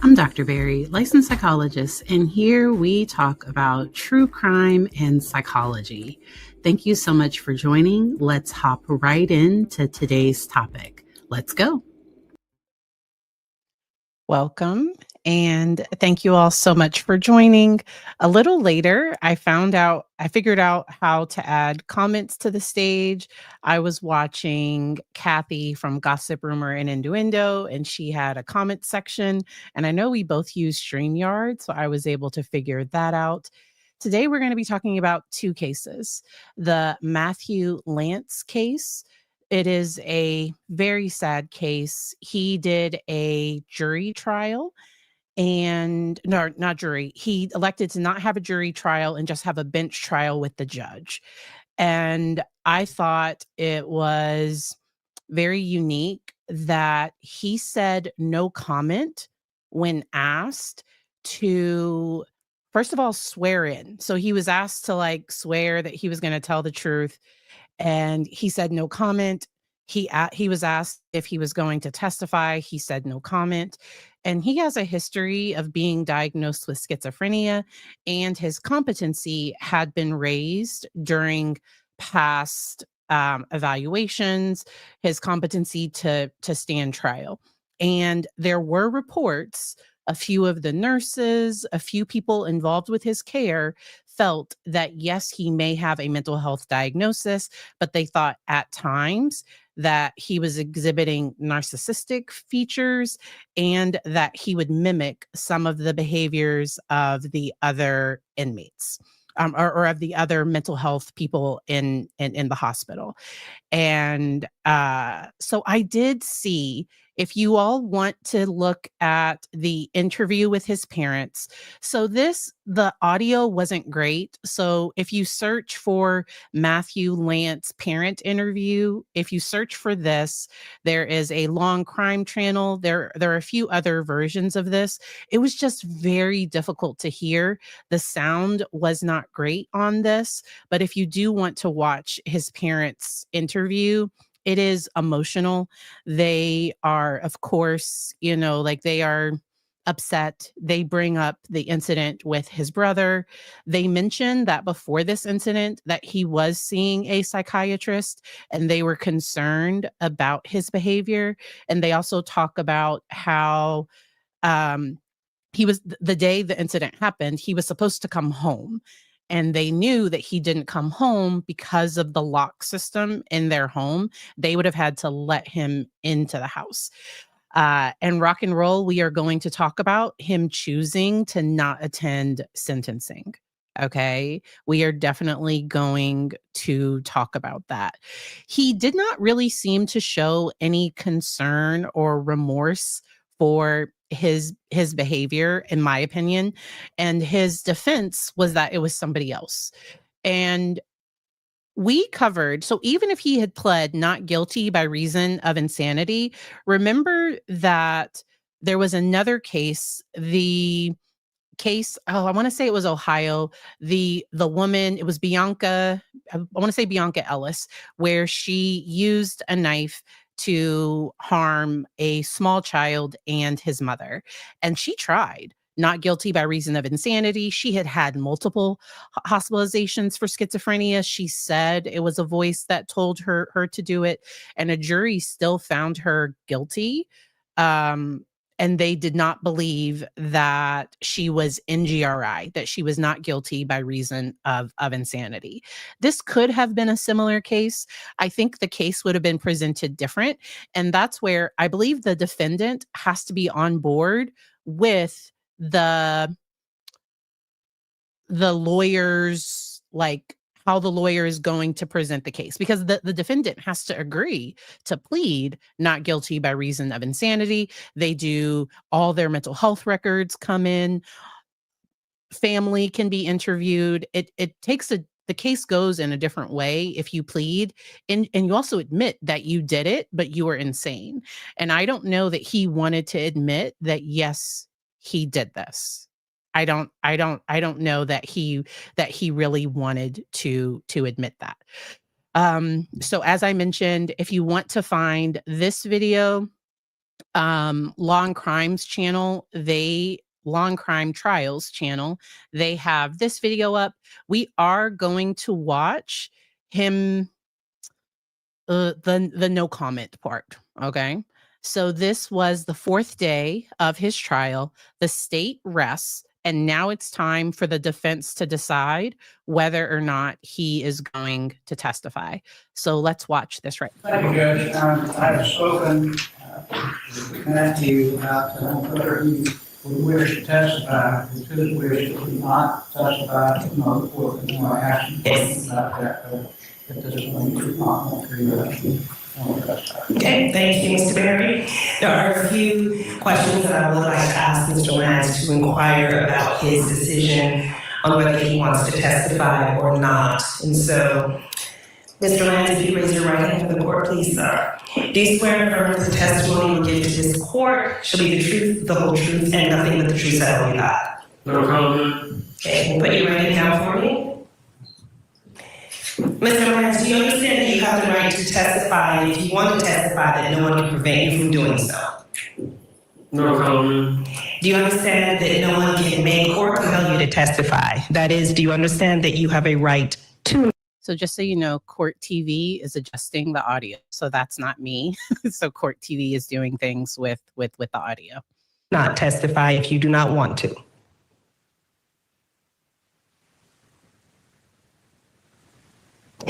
I'm Dr. Barry, licensed psychologist, and here we talk about true crime and psychology. Thank you so much for joining. Let's hop right into today's topic. Let's go. Welcome, and thank you all so much for joining. A little later, I figured out how to add comments to the stage. I was watching Kathy from Gossip Rumor and Innuendo, and she had a comment section. And I know we both use StreamYard, so I was able to figure that out. Today, we're going to be talking about two cases: the Matthew Lanz case. It is a very sad case. He did a jury trial and no, not jury. He elected to not have a jury trial and just have a bench trial with the judge. And I thought it was very unique that he said no comment when asked to, first of all, swear in. So he was asked to swear that he was going to tell the truth, and he said no comment. He was asked if he was going to testify. He said no comment. And he has a history of being diagnosed with schizophrenia, and his competency had been raised during past evaluations, his competency to stand trial. And there were reports, a few of the nurses, a few people involved with his care felt that yes, he may have a mental health diagnosis, but they thought at times that he was exhibiting narcissistic features and that he would mimic some of the behaviors of the other inmates, or of the other mental health people in the hospital. And so I did see, if you all want to look at the interview with his parents. So the audio wasn't great. So if you search for Matthew Lanz parent interview, if you search for this, there is a long crime channel. There are a few other versions of this. It was just very difficult to hear. The sound was not great on this, but if you do want to watch his parents' interview, it is emotional. They are, of course, they are upset. They bring up the incident with his brother. They mention that before this incident that he was seeing a psychiatrist and they were concerned about his behavior. And they also talk about how he was, the day the incident happened, he was supposed to come home. And they knew that he didn't come home because of the lock system in their home. They would have had to let him into the house. And rock and roll, we are going to talk about him choosing to not attend sentencing. Okay. We are definitely going to talk about that. He did not really seem to show any concern or remorse for his behavior, in my opinion. And his defense was that it was somebody else. And we covered, so even if he had pled not guilty by reason of insanity, remember that there was another case, the case, I want to say it was Ohio, the woman, it was Bianca, I want to say Bianca Ellis, where she used a knife to harm a small child and his mother. And she tried not guilty by reason of insanity. She had had multiple hospitalizations for schizophrenia. She said it was a voice that told her to do it, and a jury still found her guilty. And they did not believe that she was NGRI, that she was not guilty by reason of insanity. This could have been a similar case. I think the case would have been presented different. And that's where I believe the defendant has to be on board with the lawyers, how the lawyer is going to present the case, because the defendant has to agree to plead not guilty by reason of insanity. They do, all their mental health records come in, family can be interviewed. It takes the case goes in a different way if you plead and you also admit that you did it, but you were insane. And I don't know that he wanted to admit that, yes, he did this. I don't know that he really wanted to admit that. So as I mentioned, if you want to find this video, Law and Crimes channel, Law and Crime Trials channel, they have this video up. We are going to watch him, the no comment part, okay? So this was the 4th day of his trial. The state rests, and now it's time for the defense to decide whether or not he is going to testify. So let's watch this right now. Thank you, Judge. I have spoken to Matthew about whether he would wish to testify. His wish to not testify. No, the court is going to ask him about that. But at this point, he does not want to testify. Okay, thank you, Mr. Berry. There are a few questions that I would like to ask Mr. Lanz to inquire about his decision on whether he wants to testify or not. And so, Mr. Lanz, if you raise your right hand for the court, please, sir. Do you swear and affirm that the testimony you will give to this court shall be the truth, the whole truth, and nothing but the truth, so help you God? No comment. Okay, put your right hand down for me. Mr. Lanz, do you understand that you have the right to testify, and if you want to testify, that no one can prevent you from doing so? No comment. Do you understand that no one can make or compel you to testify? That is, do you understand that you have a right to? So just so you know, Court TV is adjusting the audio. So that's not me. So Court TV is doing things with the audio. Not testify if you do not want to.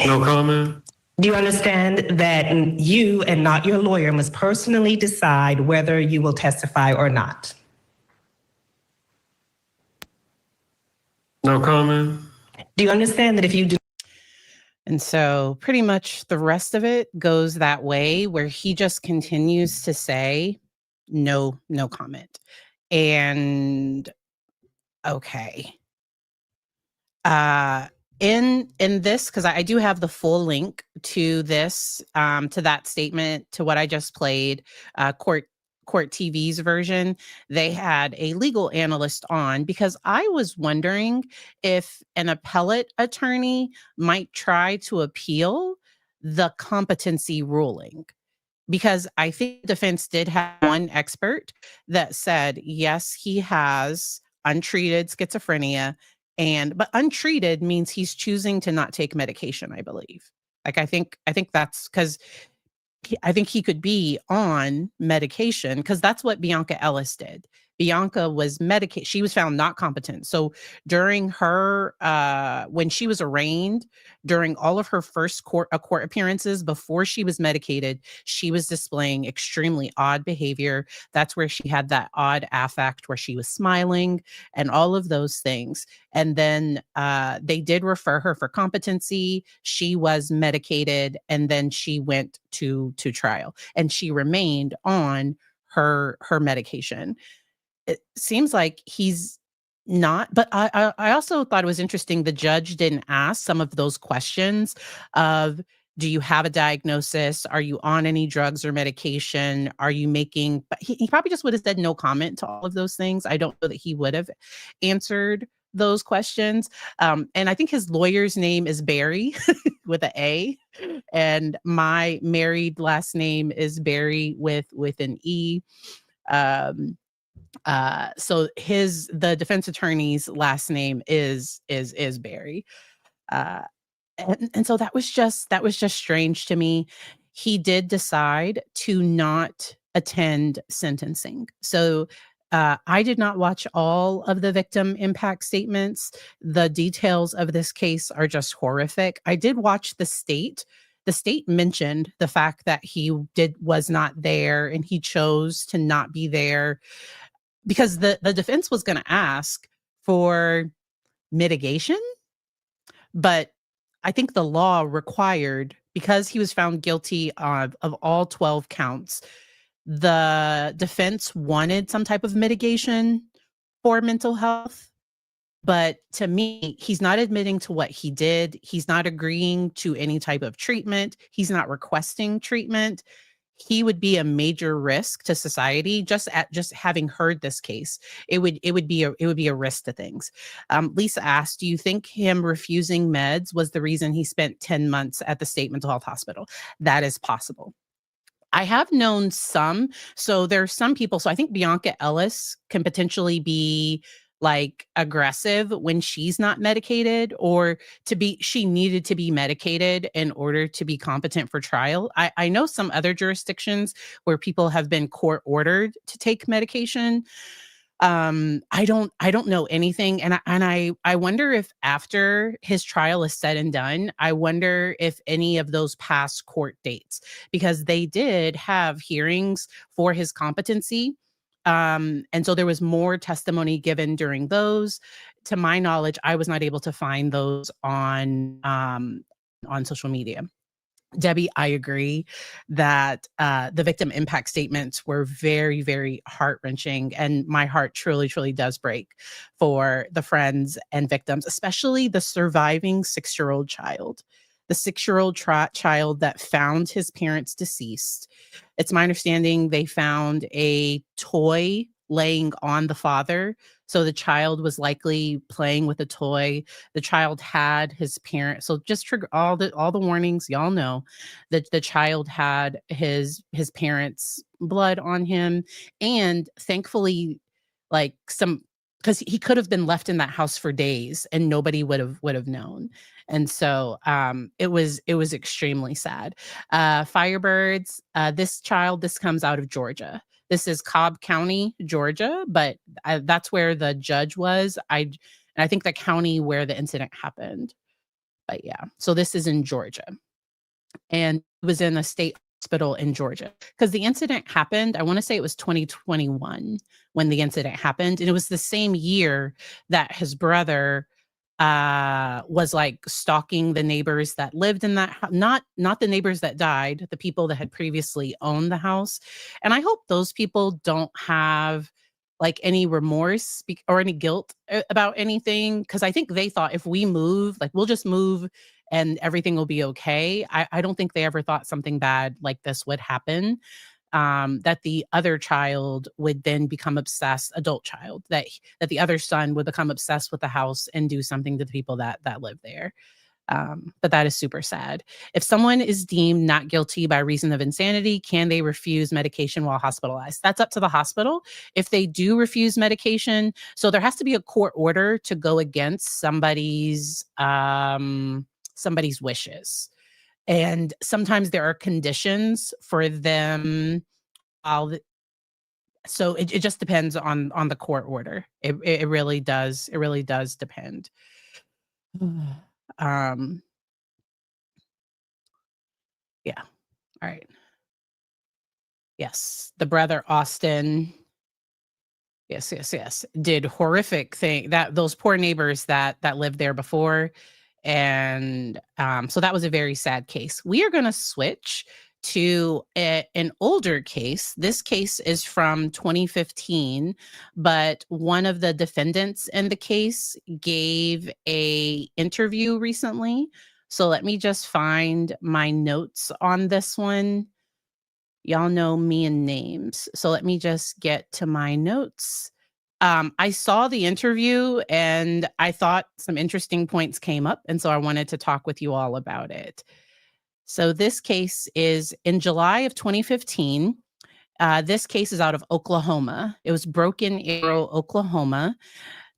No comment. Do you understand that you and not your lawyer must personally decide whether you will testify or not? No comment. Do you understand that if you do? And so pretty much the rest of it goes that way, where he just continues to say, no comment. And okay. In this, because I do have the full link to this, to that statement, to what I just played, Court TV's version, they had a legal analyst on, because I was wondering if an appellate attorney might try to appeal the competency ruling. Because I think defense did have one expert that said, yes, he has untreated schizophrenia, but untreated means he's choosing to not take medication, I believe. Like, I think that's because I think he could be on medication, because that's what Bianca Ellis did. Bianca was medicated. She was found not competent. So during her, when she was arraigned, during all of her first court appearances before she was medicated, she was displaying extremely odd behavior. That's where she had that odd affect where she was smiling and all of those things. And then they did refer her for competency. She was medicated, and then she went to trial, and she remained on her medication. It seems like he's not, but I also thought it was interesting. The judge didn't ask some of those questions of, do you have a diagnosis? Are you on any drugs or medication? Are you making, but he probably just would have said no comment to all of those things. I don't know that he would have answered those questions. And I think his lawyer's name is Barry with an A, and my married last name is Barry with an E. So the defense attorney's last name is Barry. And so that was just strange to me. He did decide to not attend sentencing. So I did not watch all of the victim impact statements. The details of this case are just horrific. I did watch the state. The state mentioned the fact that he was not there, and he chose to not be there because the defense was going to ask for mitigation. But I think the law required, because he was found guilty of all 12 counts, the defense wanted some type of mitigation for mental health. But to me, he's not admitting to what he did. He's not agreeing to any type of treatment. He's not requesting treatment. He would be a major risk to society just having heard this case. It would be a risk to things. Lisa asked, do you think him refusing meds was the reason he spent 10 months at the state mental health hospital? That is possible. I have known some. So there's some people. So I think Bianca Ellis can potentially be like aggressive when she's not medicated, or she needed to be medicated in order to be competent for trial. I know some other jurisdictions where people have been court ordered to take medication. I don't know anything, and I wonder if after his trial is said and done, I wonder if any of those past court dates, because they did have hearings for his competency. And so there was more testimony given during those. To my knowledge, I was not able to find those on social media. Debbie, I agree that the victim impact statements were very, very heart wrenching. And my heart truly, truly does break for the friends and victims, especially the surviving 6-year-old child. The 6-year-old child that found his parents deceased. It's my understanding they found a toy laying on the father. So the child was likely playing with a toy. The child had his parent. So just trigger all the warnings y'all know, that the child had his parents' blood on him, and thankfully, like some, because he could have been left in that house for days and nobody would have known. And so it was extremely sad. Firebirds, this comes out of Georgia. This is Cobb County, Georgia, but that's where the judge was. And I think the county where the incident happened. But yeah, so this is in Georgia, and it was in a state hospital in Georgia, because the incident happened. I want to say it was 2021 when the incident happened, and it was the same year that his brother was like stalking the neighbors that lived in that not the neighbors that died, the people that had previously owned the house. And I hope those people don't have like any remorse or any guilt about anything, because I think they thought if we move, like we'll just move and everything will be okay. I don't think they ever thought something bad like this would happen. That the other child would then become obsessed, adult child, that the other son would become obsessed with the house and do something to the people that live there. But that is super sad. If someone is deemed not guilty by reason of insanity, can they refuse medication while hospitalized? That's up to the hospital. If they do refuse medication, so there has to be a court order to go against somebody's wishes. And sometimes there are conditions for them. So it just depends on the court order. It really does. It really does depend. Um, yeah. All right. Yes, the brother Austin. Yes, yes, yes. Did horrific thing, that those poor neighbors that lived there before. And so that was a very sad case. We are going to switch to an older case. This case is from 2015, but one of the defendants in the case gave a interview recently. So let me just find my notes on this one. Y'all know me and names. So let me just get to my notes. I saw the interview and I thought some interesting points came up. And so I wanted to talk with you all about it. So this case is in July of 2015. This case is out of Oklahoma. It was Broken Arrow, Oklahoma.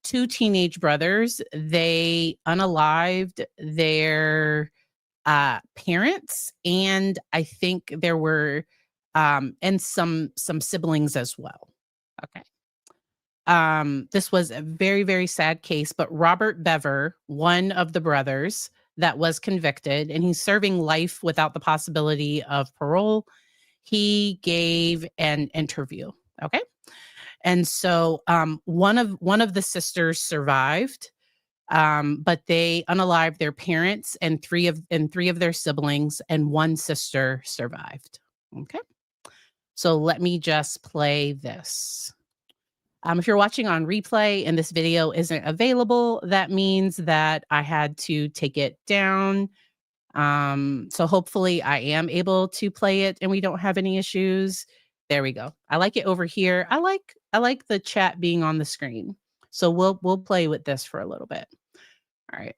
2 teenage brothers, they unalived their parents, and I think there were and some siblings as well. Okay. This was a very, very sad case, but Robert Bever, one of the brothers that was convicted, and he's serving life without the possibility of parole, he gave an interview. Okay. And so one of the sisters survived, but they unalived their parents and three of their siblings, and one sister survived. Okay. So let me just play this. If you're watching on replay and this video isn't available, that means that I had to take it down. So hopefully I am able to play it and we don't have any issues. There we go. I like it over here. I like the chat being on the screen. So we'll play with this for a little bit. All right.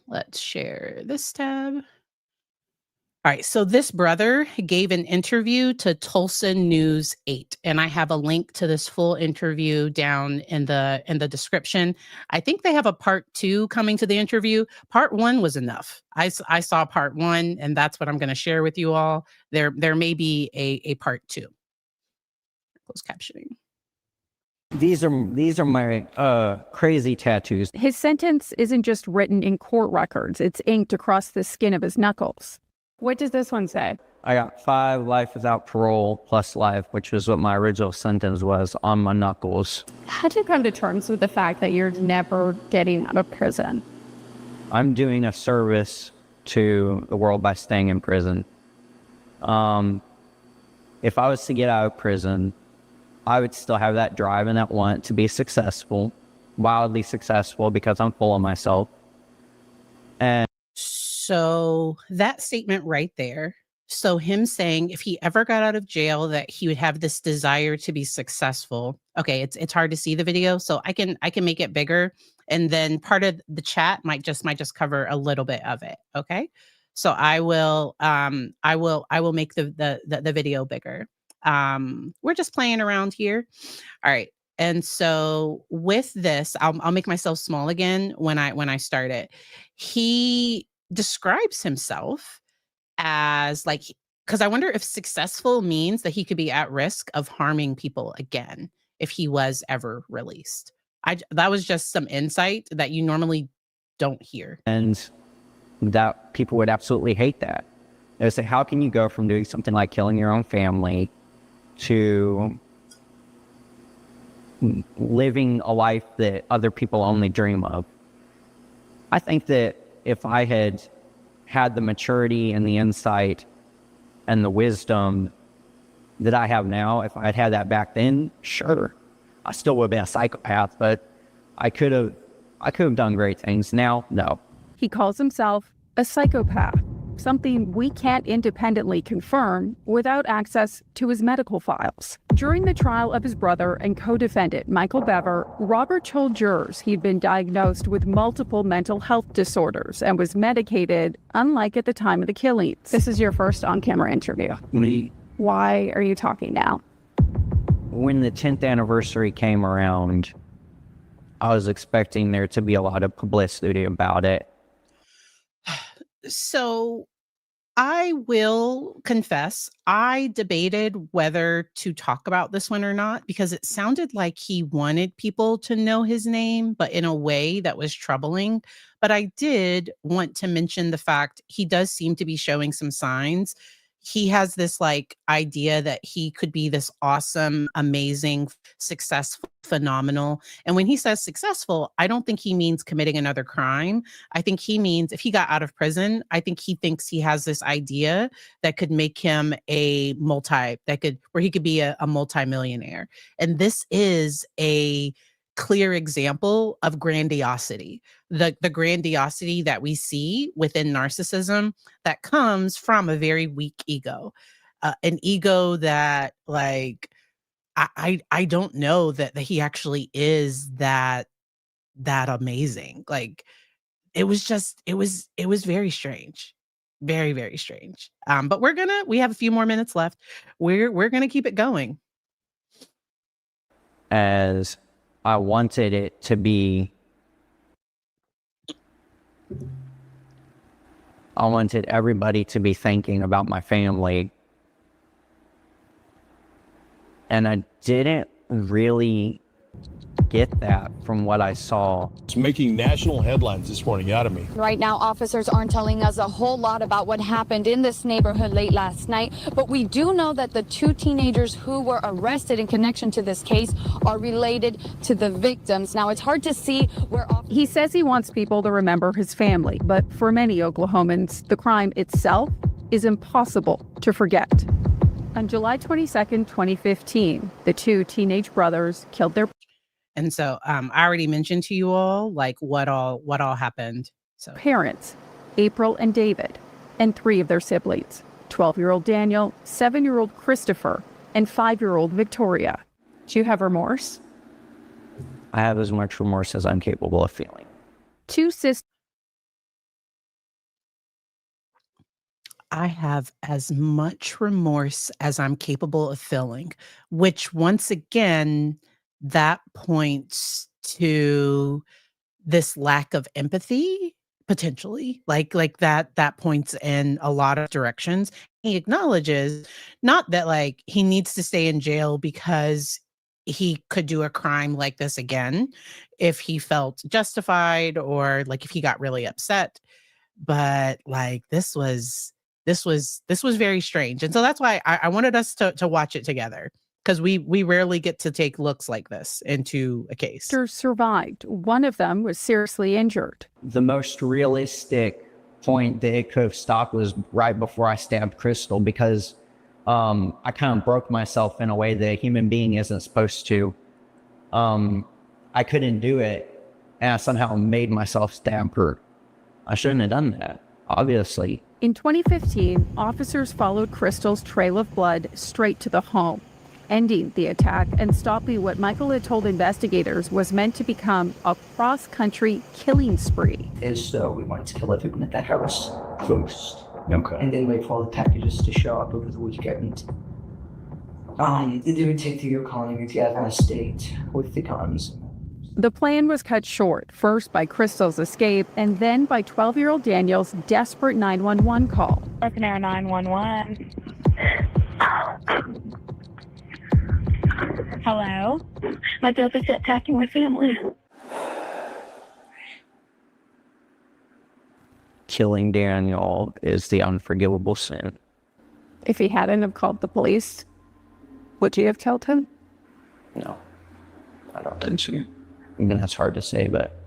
Let's share this tab. All right, so this brother gave an interview to Tulsa News 8, and I have a link to this full interview down in the description. I think they have a part 2 coming to the interview. Part 1 was enough. I saw part 1, and that's what I'm going to share with you all. There may be a part 2. Closed captioning. These are my crazy tattoos. His sentence isn't just written in court records, it's inked across the skin of his knuckles. What does this one say? I got 5 life without parole plus life, which was what my original sentence was, on my knuckles. How did you come to terms with the fact that you're never getting out of prison? I'm doing a service to the world by staying in prison. If I was to get out of prison, I would still have that drive and that want to be successful, wildly successful, because I'm full of myself. And So that statement right there. So him saying if he ever got out of jail that he would have this desire to be successful. Okay, it's hard to see the video, so I can make it bigger, and then part of the chat might just cover a little bit of it. Okay, so I will make the video bigger. We're just playing around here. All right. And so with this, I'll make myself small again when I start it. He describes himself as like, because I wonder if successful means that he could be at risk of harming people again if he was ever released. That was just some insight that you normally don't hear. and that people would absolutely hate that. They would say, how can you go from doing something like killing your own family to living a life that other people only dream of? I think that if I had had the maturity and the insight and the wisdom that I have now, if I had had that back then, sure, I still would have been a psychopath, but I could have done great things. Now, no. He calls himself a psychopath, something we can't independently confirm without access to his medical files. During the trial of his brother and co-defendant, Michael Bever, Robert told jurors he'd been diagnosed with multiple mental health disorders and was medicated, unlike at the time of the killings. This is your first on-camera interview. Why are you talking now? When the 10th anniversary came around, I was expecting there to be a lot of publicity about it. So I will confess, I debated whether to talk about this one or not, because it sounded like he wanted people to know his name, but in a way that was troubling. But I did want to mention the fact he does seem to be showing some signs. He has this like idea that he could be this awesome, amazing, successful, phenomenal. And when he says successful, I don't think he means committing another crime. I think he means if he got out of prison, I think he thinks he has this idea that could make him where he could be a multimillionaire. And this is a clear example of grandiosity, the grandiosity that we see within narcissism that comes from a very weak ego, an ego that like, I don't know that he actually is that amazing. Like it was very strange. Very, very strange. But we have a few more minutes left. We're gonna keep it going. As I wanted it to be, I wanted everybody to be thinking about my family. And I didn't really get that from what I saw. It's making national headlines this morning out of me. Right now, officers aren't telling us a whole lot about what happened in this neighborhood late last night, but we do know that the 2 teenagers who were arrested in connection to this case are related to the victims. Now, it's hard to see where... He says he wants people to remember his family, but for many Oklahomans, the crime itself is impossible to forget. On July 22nd, 2015, the 2 teenage brothers killed their And so I already mentioned to you all like what all happened. So parents, April and David, and 3 of their siblings, 12-year-old Daniel, 7-year-old Christopher, and 5-year-old Victoria. Do you have remorse? I have as much remorse as I'm capable of feeling. 2 sisters. I have as much remorse as I'm capable of feeling, which once again, that points to this lack of empathy potentially. Like that points in a lot of directions. He acknowledges not that like he needs to stay in jail because he could do a crime like this again if he felt justified or like if he got really upset, but like this was very strange. And so that's why I wanted us to watch it together because we rarely get to take looks like this into a case. Sisters survived. One of them was seriously injured. The most realistic point that it could have stopped was right before I stabbed Crystal, because I kind of broke myself in a way that a human being isn't supposed to. I couldn't do it, and I somehow made myself stab her. I shouldn't have done that, obviously. In 2015, officers followed Crystal's trail of blood straight to the home, ending the attack and stopping what Michael had told investigators was meant to become a cross-country killing spree. So we wanted to kill everyone at the house first. Okay. And then wait for all the packages to show up over the weekend. They would take the Yukon and Gather State with the guns. The plan was cut short, first by Crystal's escape and then by 12-year-old Daniel's desperate 911 call. Open Air 911. Hello? My bill is attacking my family. Killing Daniel is the unforgivable sin. If he hadn't have called the police, would you have killed him? No, I don't think so. I mean, that's hard to say, but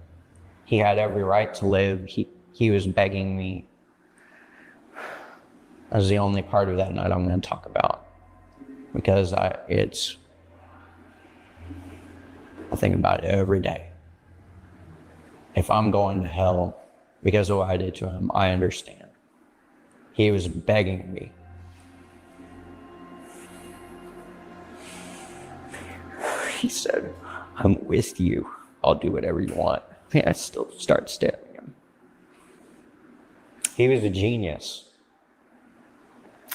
he had every right to live. He was begging me. That's the only part of that night I'm going to talk about, because I think about it every day. If I'm going to hell because of what I did to him, I understand. He was begging me. He said, "I'm with you. I'll do whatever you want." I still start stabbing him. He was a genius.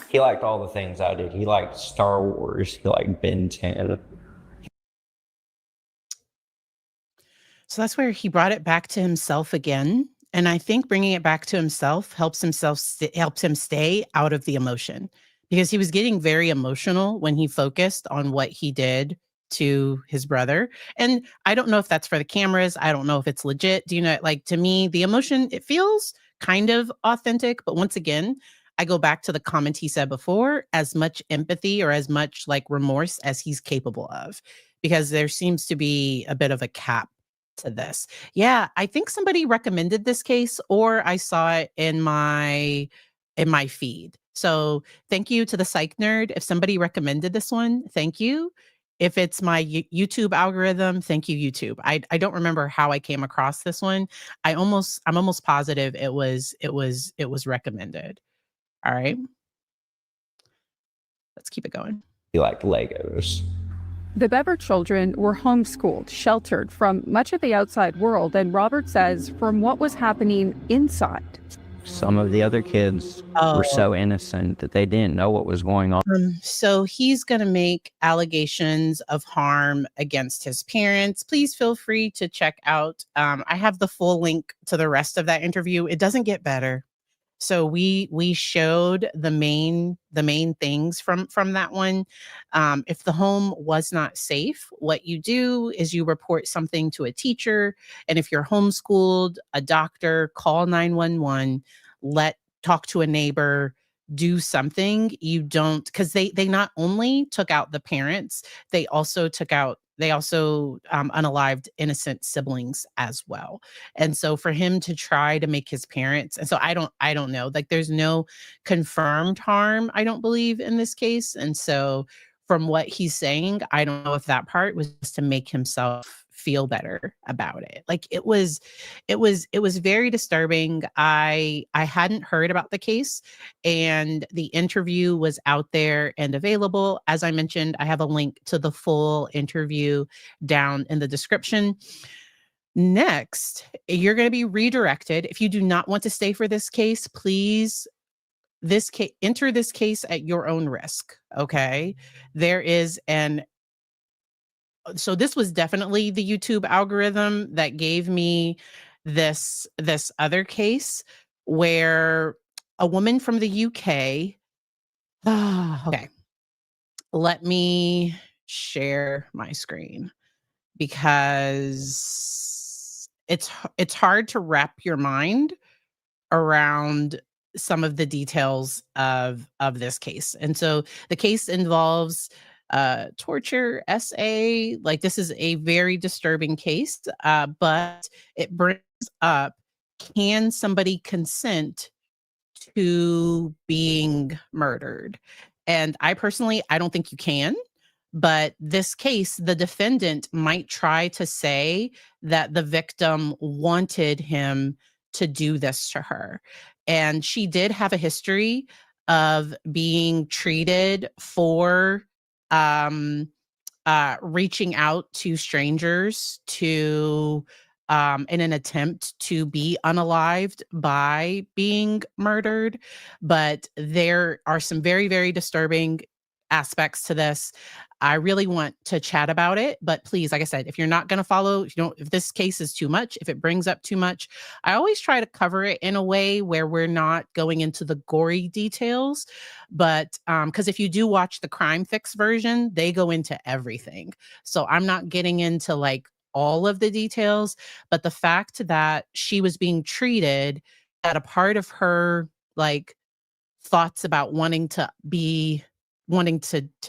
He liked all the things I did. He liked Star Wars. He liked Ben 10. So that's where he brought it back to himself again. And I think bringing it back to himself helps him stay out of the emotion, because he was getting very emotional when he focused on what he did to his brother. And I don't know if that's for the cameras. I don't know if it's legit. Do you know, like, to me, the emotion, it feels kind of authentic. But once again, I go back to the comment he said before, as much empathy or as much like remorse as he's capable of, because there seems to be a bit of a cap to this. Yeah, I think somebody recommended this case, or I saw it in my feed. So thank you to the Psych Nerd. If somebody recommended this one, thank you. If it's my YouTube algorithm, thank you, YouTube. I don't remember how I came across this one. I'm almost positive it was recommended. All right. Let's keep it going. He liked Legos. The Bever children were homeschooled, sheltered from much of the outside world, and Robert says from what was happening inside. Some of the other kids were so innocent that they didn't know what was going on. So he's going to make allegations of harm against his parents. Please feel free to check out. I have the full link to the rest of that interview. It doesn't get better. So we showed the main things from that one. If the home was not safe, what you do is you report something to a teacher. And if you're homeschooled, a doctor, call 911, talk to a neighbor, do something. You don't, because they not only took out the parents, they also unalived innocent siblings as well. And so for him to try to make his parents, and so I don't know, like there's no confirmed harm, I don't believe, in this case. And so from what he's saying, I don't know if that part was just to make himself feel better about it. Like it was very disturbing. I hadn't heard about the case, and the interview was out there and available. As I mentioned, I have a link to the full interview down in the description. Next, you're going to be redirected. If you do not want to stay for this case, please enter this case at your own risk. Okay. There is so this was definitely the YouTube algorithm that gave me this other case where a woman from the UK. Okay. Let me share my screen because it's hard to wrap your mind around some of the details of this case. And so the case involves torture, SA. Like, this is a very disturbing case, but it brings up, can somebody consent to being murdered? And I personally, I don't think you can. But this case, the defendant might try to say that the victim wanted him to do this to her. And she did have a history of being treated for reaching out to strangers to in an attempt to be unalived by being murdered. But there are some very, very disturbing aspects to this. I really want to chat about it, but please, like I said, if you're not going to follow, if this case is too much, if it brings up too much, I always try to cover it in a way where we're not going into the gory details. But because if you do watch the Crime Fix version, they go into everything. So I'm not getting into like all of the details, but the fact that she was being treated, that a part of her like thoughts about wanting to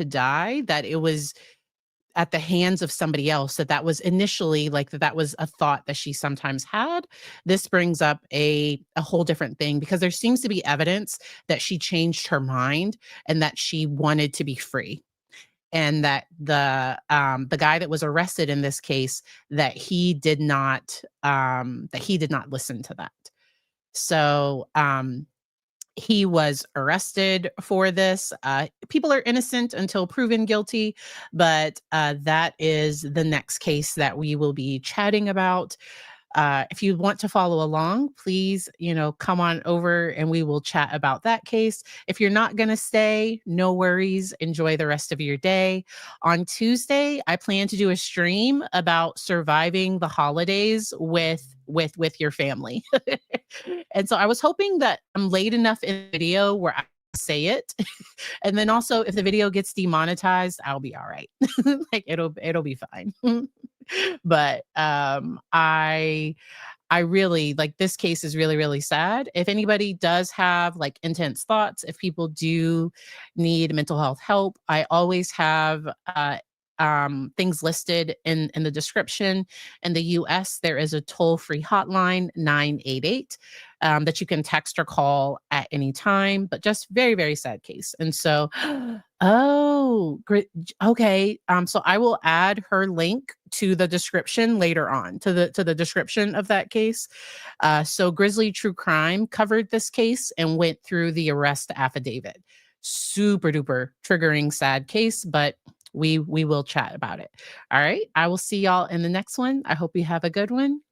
die, that it was at the hands of somebody else, that was initially like that was a thought that she sometimes had. This brings up a whole different thing, because there seems to be evidence that she changed her mind and that she wanted to be free, and that the guy that was arrested in this case, that he did not listen to that. So he was arrested for this. People are innocent until proven guilty, but that is the next case that we will be chatting about. If you want to follow along, please, come on over and we will chat about that case. If you're not going to stay, no worries. Enjoy the rest of your day. On Tuesday, I plan to do a stream about surviving the holidays with your family. And so I was hoping that I'm late enough in the video where I say it. And then also, if the video gets demonetized, I'll be all right. Like, it'll be fine. But I really like, this case is really, really sad. If anybody does have like intense thoughts, if people do need mental health help, I always have things listed in the description. In the US, there is a toll-free hotline, 988, that you can text or call at any time. But just very, very sad case. And so, oh, great. Okay. So I will add her link to the description later on, to the description of that case. So Grizzly True Crime covered this case and went through the arrest affidavit. Super duper triggering, sad case, but we will chat about it. All right. I will see y'all in the next one. I hope you have a good one.